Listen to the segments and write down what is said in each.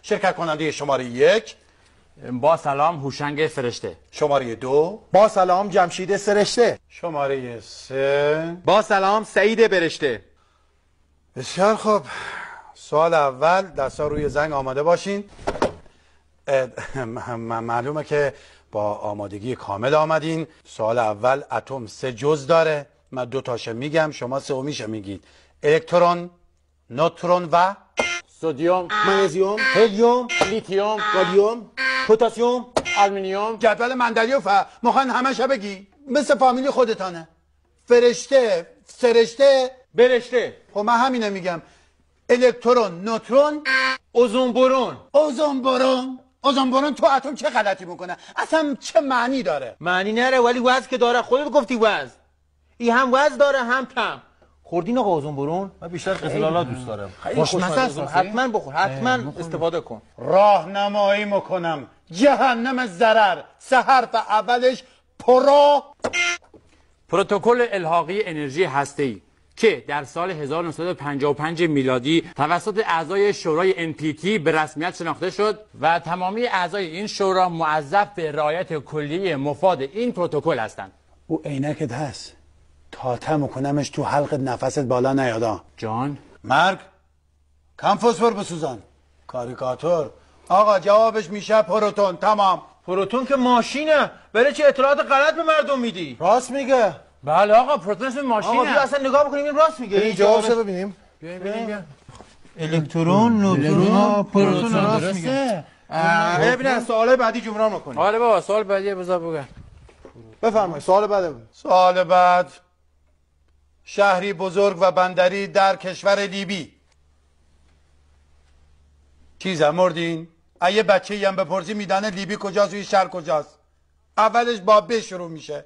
شرکت کننده شماره 1. با سلام هوشنگ فرشته. شماره 2. با سلام جمشید سرشته. شماره 3. با سلام سعید برشته. بسیار خوب. سوال اول، دستا روی زنگ آماده باشین. معلومه که با آمادگی کامل آمدین. سوال اول، اتم 3 جزء داره. من 2 تاشو میگم، شما 3میشو میگید. الکترون، نوترون و سدیم، منیزیم، هلیوم، لیتیوم، گالیوم، پتاسیم، آلومینیوم. جدول مندلیوف مخوان همه شو بگی مثل فامیلی خودتانه. فرشته، سرشته، برشته. خب من همینه میگم. الکترون، نوترون، اوزون برون. اوزون برون. اوزون برون تو اتم چه غلطی میکنه؟ اصلا چه معنی داره؟ معنی نره ولی وزن که داره. خودت گفتی وزن. این هم وزن داره هم کم. خوردین آقا اوزون برون؟ من بیشتر قزلالا دوست دارم. خوشمزه است. حتما بخور. حتما استفاده کن. راهنمایی میکنم. جهنم ضرر. سه حرف اولش پروتکل الحاقی انرژی هسته‌ای که در سال 1955 میلادی توسط اعضای شورای NPT به رسمیت شناخته شد و تمامی اعضای این شورا موظف به رعایت کلیه مفاد این پروتکل هستند. او عینکت هست. تاته میکنمش تو حلق نفست بالا نیادا. جان مرگ. کم فسفر بسوزن. کاریکاتور. آقا جوابش میشه پروتون. تمام. پروتون که ماشینه. برای چه اطلاعات غلط به مردم میدی؟ راست میگه. بله آقا پروتون اسم ماشینه. آقا بیا اصلا نگاه بکنیم این راست میگه. این جوابشو ببینیم. ببینیم. الکترون، نوترون، پروتون راست میگه. ببین سوال بعدی جمهورا میکنیم. آره بابا سوال بعدی بذار بگم. بفرمایید سوال بعد. سوال بعد، شهری بزرگ و بندری در کشور لیبی. چیزه مردین؟ اگه بچه‌ای هم بپرسی میدانه لیبی کجاست و این شهر کجاست. اولش با ب شروع میشه.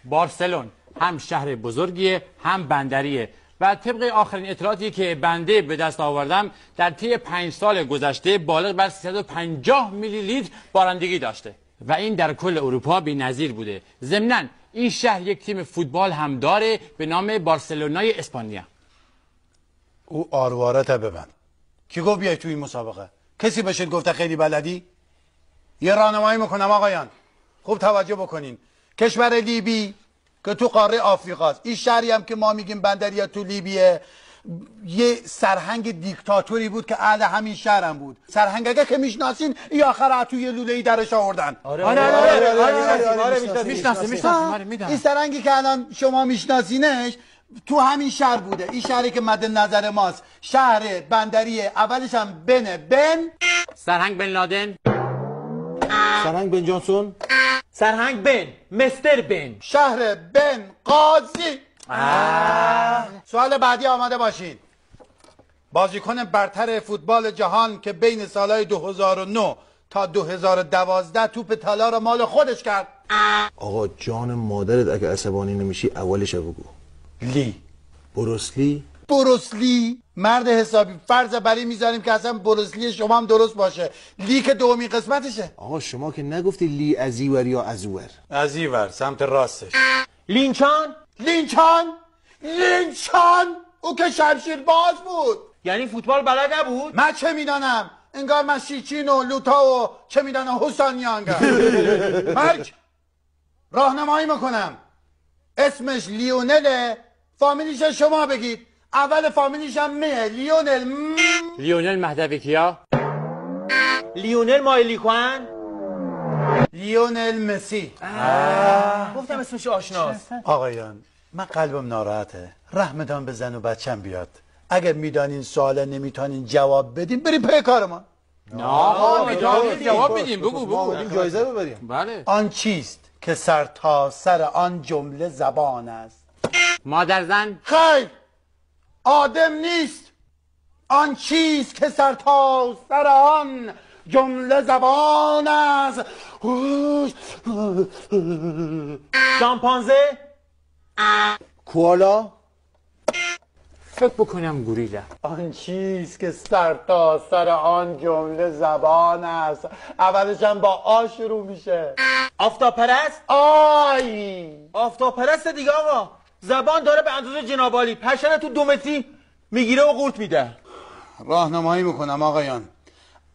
بارسلون هم شهر بزرگیه هم بندریه و طبق آخرین اطلاعاتی که بنده به دست آوردم در طی 5 سال گذشته بالغ بر 350 میلی لیتر بارندگی داشته و این در کل اروپا بی‌نظیر بوده. ضمناً این شهر یک تیم فوتبال هم داره به نام بارسلونای اسپانیا. او آروارت ببند. کی گفت بیای تو این مسابقه؟ کسی بهش گفته خیلی بلدی؟ یه راهنمایی میکنم آقایان. خوب توجه بکنین. کشور لیبی که تو قاره آفریقاست. این شهری هم که ما میگیم بندریه تو لیبیه، یه سرهنگ دیکتاتوری بود که اهل همین شهر هم بود. سرهنگ اگه که میشناسین این آخر تو یه لوله‌ای درش آوردن. میشناسیم. این سرهنگی که الان شما میشناسینش تو همین شهر بوده. این شهری که مد نظر ماست شهر بندریه. اولش هم بن سرهنگ بن لادن، سرهنگ بن جانسون، سرهنگ بن، مستر بن، شهر بن قاضی. سوال بعدی آماده باشین. بازیکن برتر فوتبال جهان که بین سالهای 2009 تا 2012 توپ طلا رو مال خودش کرد. آقا جان مادرت اگه عصبانی نمیشی اولش بگو. بروسلی مرد حسابی. فرض بری میذاریم که اصلا بروسلی شما هم درست باشه. لی که دومی قسمتشه. آقا شما که نگفتی لی ازیور یا ازور؟ ازیور سمت راستش. لینچان او که شمشیر باز بود. یعنی فوتبال بلد نبود؟ من چه میدانم؟ انگار من شیچین و لوتا و چه میدانم حسانیانگا. مرگ. راهنمایی میکنم. اسمش لیونله. فامیلیش شما بگید. اول فامیلیش هم میه. لیونل مهدویکیا، لیونل مایلیکوان، لیونل مسی. گفتم اسمش آشناست. آقایان من قلبم ناراحته. رحمتان به زن و بچم بیاد. اگر میدانین سوال نمیتونین جواب بدین بریم پی کارمان. جواب بدیم. بگو. جایزه ببریم. بله. آن چیست که سر تا سر آن جمله زبان است؟ مادر زن. خیر. آدم نیست. آن چیز که سر تا سر آن جمله زبان است. شامپانزه، کوالا، فکر بکنم گوریلا. آن چیز که سر تا سر آن جمله زبان است. اولش هم با آ شروع میشه. آفتابپرست، آفتابپرست دیگه آقا. زبان داره به اندازه جنابالی. پشن تو 2 متری میگیره و قورت میده. راهنمایی میکنم آقایان.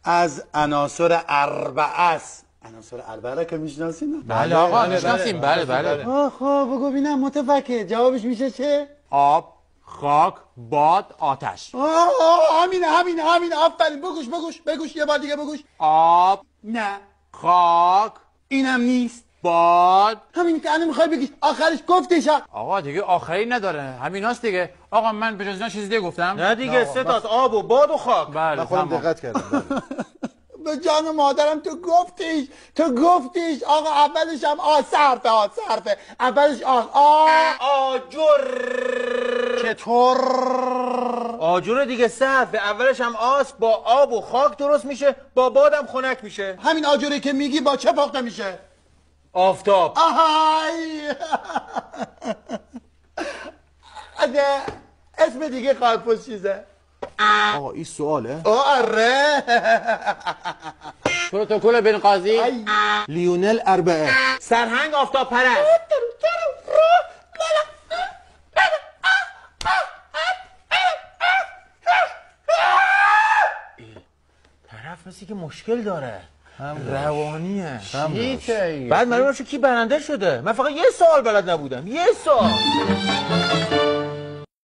از عناصر اربعه است. عناصر اربعه را که میشناسین؟ بله آقا میشناسیم. بله. خب بگو ببینم متفکر جوابش میشه چه؟ آب، خاک، باد، آتش. همینه آفرین. بگوش یه بار دیگه بگوش. آب، نه خاک، اینم نیست. باد. همین که الان میخوای بگیش آخرش گفتش. آقا دیگه آخری نداره، همین هاست دیگه. آقا من به جز اینا چیزی دیگه گفتم؟ نه دیگه 3 تاست، آب و باد و خاک. بله من خودم تمام. دقت کردم. به جان مادرم تو گفتیش آقا. اولش هم صرفه اولش آجر. چطور؟ آجر دیگه صرفه، اولش هم آس، با آب و خاک درست میشه، با بادم خنک میشه. همین آجوری که میگی با چه پخته میشه؟ آفتاب. آهای اسم دیگه خاکپوش چیزه؟ آقا این سواله؟ آره. پروتکل بنغازی. لیونل اربعه. سرهنگ آفتاب پرست. طرف مثل که مشکل داره، روانیه. چیه؟ بعد معلوم نشه کی برنده شده. من فقط یه سوال بلد نبودم، یه سوال.